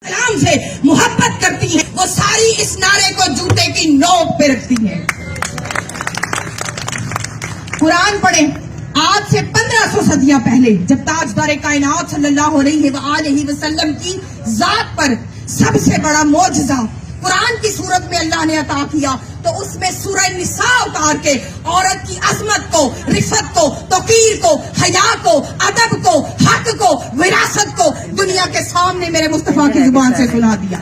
کلام سے محبت کرتی ہیں وہ ساری اس نعرے کو جوتے کی نوک پہ رکھتی ہیں. قرآن پڑھیں. آج سے 1500 صدیاں پہلے جب تاجدار کائنات صلی اللہ علیہ وآلہ وسلم کی ذات پر سب سے بڑا معجزہ قرآن کی صورت میں اللہ نے عطا کیا تو اس میں سورہ نساء اتار کے عورت کی عظمت کو، رفت کو، توقیر کو، حیا کو، ادب کو، حق کو، وراثت کو دنیا کے سامنے میرے مصطفیٰ کی زبان سے سنا دیا.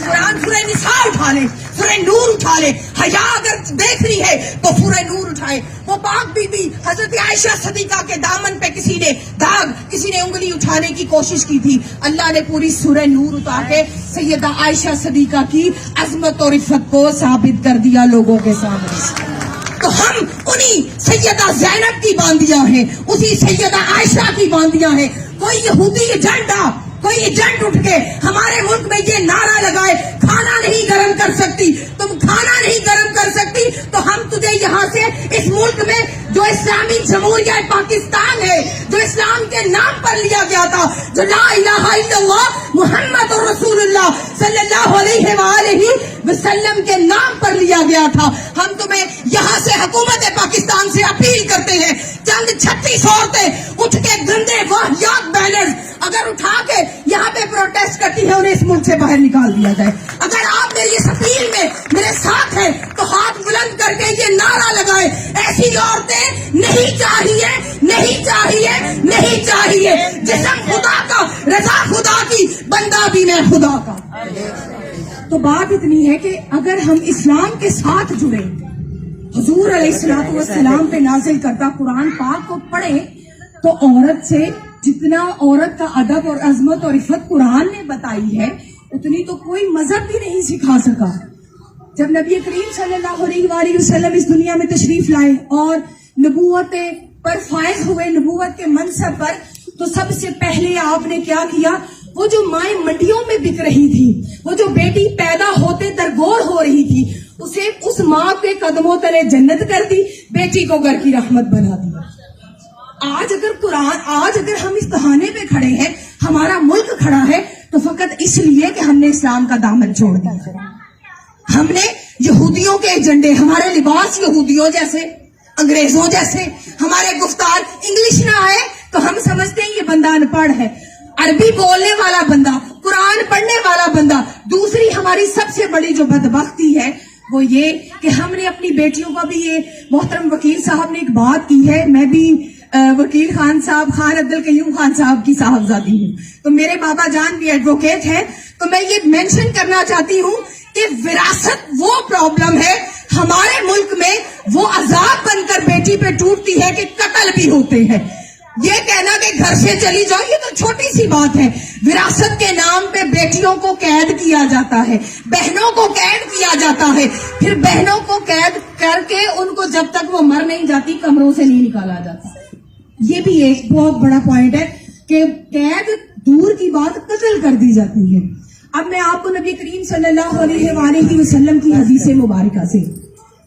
قرآن سورہ نساء اٹھا لے، سورہ نور اٹھا لے. حیا اگر دیکھنی ہے تو سورہ نور اٹھائے. وہ پاک بی بی حضرت عائشہ صدیقہ کے دامن پہ کسی نے داغ، کسی نے انگلی اٹھانے کی کوشش کی تھی. اللہ نے پوری سورہ نور اتار کے سیدہ عائشہ صدیقہ کی عظمت اور عفت کو ثابت کر دیا لوگوں کے سامنے. تو ہم انہی سیدہ زینب کی باندیاں ہیں، اسی سیدہ عائشہ کی باندیاں ہیں. کوئی یہودی ایجنڈا، کوئی ایجنٹ اٹھ کے ہمارے ملک میں یہ نعرہ لگائے کھانا نہیں گرم کر سکتی، تم کھانا نہیں گرم کر سکتی، تو ہم تجھے یہاں سے اس ملک میں جو اسلامی جمہوریہ پاکستان ہے، جو اسلام کے نام پر لیا گیا تھا، جو لا الہ الا اللہ محمد رسول اللہ صلی اللہ علیہ وآلہ وسلم کے نام پر لیا گیا تھا، ہم تمہیں یہاں سے حکومت پاکستان سے اپیل کرتے ہیں. چند 36 عورتیں اٹھ کے گندے واہیات بینرز اگر اٹھا کے یہاں پہ پروٹیسٹ کرتی ہے انہیں اس ملک سے باہر نکال دیا جائے. اگر آپ میری اس اپیل میں میرے ساتھ ہیں تو ہاتھ بلند کر کے یہ نعرہ لگائے، ایسی عورتیں نہیں چاہیے، نہیں چاہیے، نہیں چاہیے. جسم خدا کا، رضا خدا کی، بندہ بھی میں خدا کا. تو بات اتنی ہے کہ اگر ہم اسلام کے ساتھ جڑے، حضور علیہ الصلوۃ والسلام پہ نازل کردہ قرآن پاک کو پڑھیں تو عورت سے جتنا عورت کا ادب اور عظمت اور عفت قرآن نے بتائی ہے اتنی تو کوئی مذہب بھی نہیں سکھا سکا. جب نبی کریم صلی اللہ علیہ وآلہ وسلم اس دنیا میں تشریف لائے اور نبوت پر فائز ہوئے، نبوت کے منصب پر، تو سب سے پہلے آپ نے کیا کیا؟ وہ جو مائیں منڈیوں میں بک رہی تھی، وہ جو بیٹی پیدا ہوتے درگور ہو رہی تھی، اسے اس ماں کے قدموں تلے جنت کر دی، بیٹی کو گھر کی رحمت بنا دیا. آج اگر ہم اس بہانے پہ کھڑے ہیں، ہمارا ملک کھڑا ہے تو فقط اس لیے کہ ہم نے اسلام کا دامن چھوڑ دیا. ہم نے یہودیوں کے ایجنڈے، ہمارے لباس یہودیوں جیسے، انگریزوں جیسے، ہمارے گفتار انگلش نہ آئے تو ہم سمجھتے ہیں یہ بندہ ان پڑھ ہے. عربی بولنے والا بندہ، قرآن پڑھنے والا بندہ. دوسری ہماری سب سے بڑی جو بدبختی ہے وہ یہ کہ ہم نے اپنی بیٹیوں کا بھی، یہ محترم وکیل صاحب نے ایک بات کی ہے، میں بھی وکیل خان عبد القیوم خان صاحب کی صاحبزادی ہوں، تو میرے بابا جان بھی ایڈوکیٹ ہیں، تو میں یہ مینشن کرنا چاہتی ہوں کہ وراثت وہ پرابلم ہے ہمارے ملک میں، وہ عذاب بن کر بیٹی پہ ٹوٹتی ہے کہ قتل بھی ہوتے ہیں. یہ کہنا کہ گھر سے چلی جاؤ یہ تو چھوٹی سی بات ہے. وراثت کے نام پہ بیٹیوں کو قید کیا جاتا ہے، بہنوں کو قید کیا جاتا ہے، پھر بہنوں کو قید کر کے ان کو جب تک وہ مر نہیں جاتی کمروں سے نہیں نکالا جاتا. یہ بھی ایک بہت بڑا پوائنٹ ہے کہ قید دور کی بات قتل کر دی جاتی ہے. اب میں آپ کو نبی کریم صلی اللہ علیہ وآلہ وسلم کی حدیث مبارکہ سے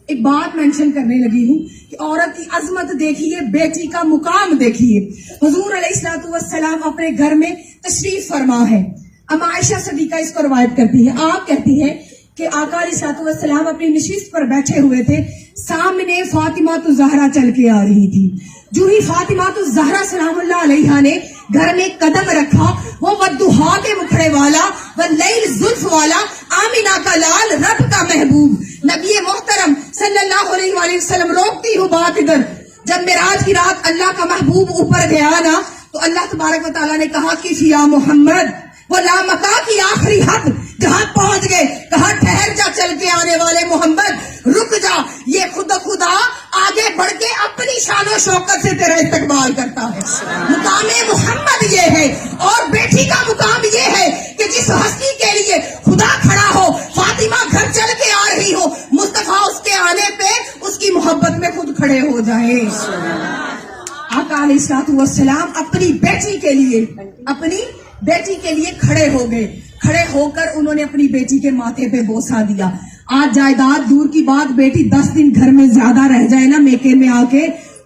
ایک بات مینشن کرنے لگی ہوں کہ عورت کی عظمت دیکھیے، بیٹی کا مقام دیکھیے. حضور علیہ الصلوۃ والسلام اپنے گھر میں تشریف فرما ہے. اما عائشہ صدیقہ اس کو روایت کرتی ہے، آپ کہتی ہے کہ آقا علیہ الصلوۃ والسلام اپنی نشست پر بیٹھے ہوئے تھے، سامنے فاطمہ الزہرا چل کے آ رہی تھی. جو ہی فاطمہ الزہرا سلام اللہ علیہا نے گھر میں قدم رکھا، وہ والضحیٰ کے مکھڑے والا، واللیل زلف والا، آمینہ کا لال، رب کا محبوب نبی محترم صلی اللہ علیہ وآلہ وسلم. روکتی ہوں بات ادھر، جب معراج کی رات اللہ کا محبوب اوپر گیا نا تو اللہ تبارک و تعالیٰ نے کہا کہ یا محمد، وہ لامکا کی آخری حد جہاں پہنچ گئے، کہا ٹھہر جا چل کے آنے والے محمد، رک جا. یہ خدا آگے بڑھ کے اپنی شان و شوکت سے تیرا استقبال کرتا ہے. مقام محمد یہ ہے، اور بیٹی کا مقام یہ ہے کہ جس ہستی کے لیے خدا کھڑا ہو، فاطمہ گھر چل کے آ رہی ہو، مصطفیٰ اس کے آنے پہ اس کی محبت میں خود کھڑے ہو جائے. آقا علیہ الصلوۃ والسلام اپنی بیٹی کے لیے کھڑے ہو گئے. کھڑے ہو کر انہوں نے اپنی بیٹی کے ماتھے پہ بوسہ دیا. آج جائیداد دور کی بات، بیٹی 10 دن گھر میں زیادہ رہ جائے نا میکے میں آ کے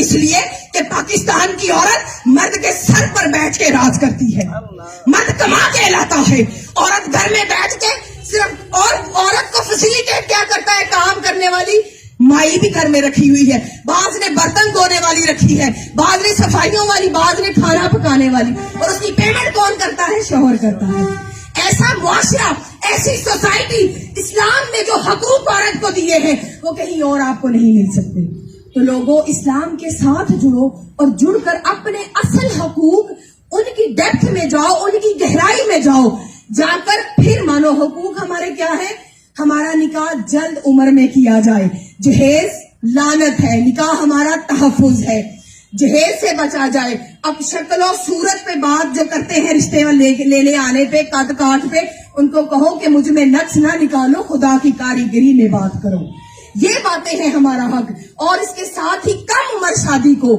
اس لیے کہ پاکستان کی عورت مرد کے سر پر بیٹھ کے راج کرتی ہے، مرد کما کے لاتا ہے، عورت گھر میں بیٹھ کے صرف، اور عورت کو فیسیلیٹیٹ کیا کرتا ہے؟ کام کرنے والی مائی بھی گھر میں رکھی ہوئی ہے، بعض نے برتن دھونے والی رکھی ہے، بعض نے صفائیوں والی، بعض نے کھانا پکانے والی، اور اس کی پیمنٹ کون کرتا ہے؟ شوہر کرتا ہے۔ ایسا معاشرہ، ایسی سوسائٹی، اسلام نے جو حقوق عورت کو دیے ہیں وہ کہیں اور آپ کو نہیں مل سکتے۔ تو لوگوں، اسلام کے ساتھ جڑو اور جڑ کر اپنے اصل حقوق، ان کی ڈیپتھ میں جاؤ، ان کی گہرائی میں جاؤ، جا کر پھر مانو حقوق ہمارے کیا ہے؟ ہمارا نکاح جلد عمر میں کیا جائے، جہیز لعنت ہے، نکاح ہمارا تحفظ ہے، جہیز سے بچا جائے۔ اب شکل و صورت پہ بات جو کرتے ہیں، رشتے لینے آنے پہ، قد کاٹ پہ، ان کو کہو کہ مجھ میں نقص نہ نکالو، خدا کی کاریگری میں بات کرو۔ یہ باتیں ہیں ہمارا حق، اور اس کے ساتھ ہی کم عمر شادی کو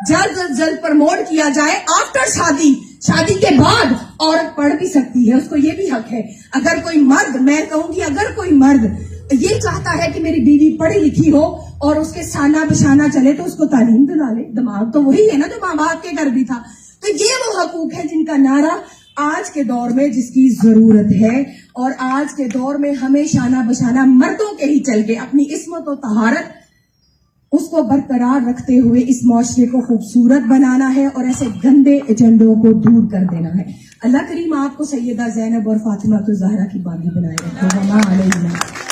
جلد از جلد پروموٹ کیا جائے۔ آفٹر شادی، شادی کے بعد عورت پڑھ بھی سکتی ہے، اس کو یہ بھی حق ہے۔ اگر کوئی مرد، میں کہوں گی اگر کوئی مرد یہ چاہتا ہے کہ میری بیوی پڑھی لکھی ہو اور اس کے سانہ بشانہ چلے، تو اس کو تعلیم دلا لے، دماغ تو وہی ہے نا جو ماں باپ کے گھر بھی تھا۔ تو یہ وہ حقوق ہے جن کا نعرہ آج کے دور میں جس کی ضرورت ہے، اور آج کے دور میں ہمیں شانہ بشانہ مردوں کے ہی چل کے اپنی عصمت و طہارت اس کو برقرار رکھتے ہوئے اس معاشرے کو خوبصورت بنانا ہے، اور ایسے گندے ایجنڈوں کو دور کر دینا ہے۔ اللہ کریم آپ کو سیدہ زینب اور فاطمہ الزہرا کی باغی بنائے رکھے۔